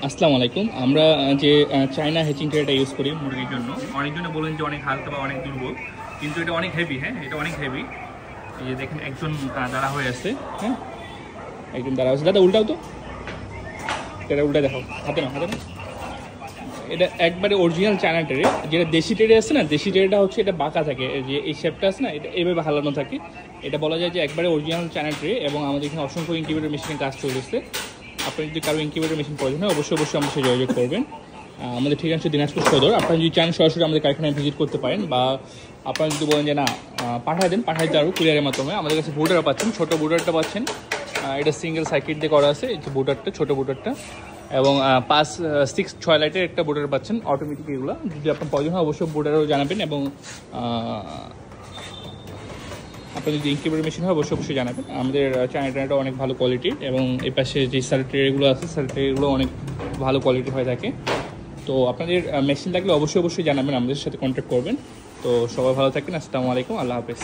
আসসালামু আলাইকুম। আমরা যে চায়না হ্যাচিং ট্রেটা ইউজ করি মুরগির জন্য, অনেকজনে বলেন যে অনেক হালকা বা অনেক দুর্বল, কিন্তু এটা অনেক হেভি। হ্যাঁ, এটা অনেক হেভি। এই যে দেখেন একজন দাঁড়া হয়ে আছে। হ্যাঁ, একজন দাঁড়া আছে। দাদা উল্টাও তো, এটা উল্টা দেখো, হাতে না হাতে না। এটা একবারে অরিজিনাল চায়না ট্রে। যেটা দেশি ট্রে আছে না, দেশি ট্রেটা হচ্ছে এটা বাঁকা থাকে, যে এই শেপটা আছে না, এটা এইভাবে হালানো থাকে। এটা বলা যায় যে একবারে অরিজিনাল চায়না ট্রে। এবং আমাদের এখানে অসংখ্য ইনকিউবেটর মেশিনের কাজ চলতেছে। আপনি যদি কারো ইনকিউবেটর মেশিন প্রয়োজন হয় অবশ্যই আমাদের সাথে যোগাযোগ করবেন। আমাদের ঠিকানা হচ্ছে দিনাজপুর সদর। আপনারা যদি চান সরাসরি আমাদের কারখানায় ভিজিট করতে পারেন, বা আপনারা যদি বলেন যে না পাঠায় দেন, পাঠাই দিতে আরও কুরিয়ারের মাধ্যমে। আমাদের কাছে বুটারও পাচ্ছেন, ছোটো বুটারটা পাচ্ছেন। এটা সিঙ্গেল সার্কিট দিয়ে করা আছে, এই যে বুটারটা, ছোটো বুটারটা। এবং 6 লাইটের একটা বুটার পাচ্ছেন অটোমেটিক। এগুলো যদি আপনার প্রয়োজন হয় অবশ্যই বুটারও জানাবেন। এবং আপনার যদি ইনকিউবেটর মেশিন হয় অবশ্যই জানাবেন। আমাদের চায়নাটা অনেক ভালো কোয়ালিটির, এবং এই পাশে যে ট্রেগুলো আছে ট্রেগুলো অনেক ভালো কোয়ালিটি হয়ে থাকে। তো আপনাদের মেশিন লাগলে অবশ্যই জানাবেন, আমাদের সাথে কন্ট্যাক্ট করবেন। তো সবাই ভালো থাকেন। আসসালামু আলাইকুম, আল্লাহ হাফেজ।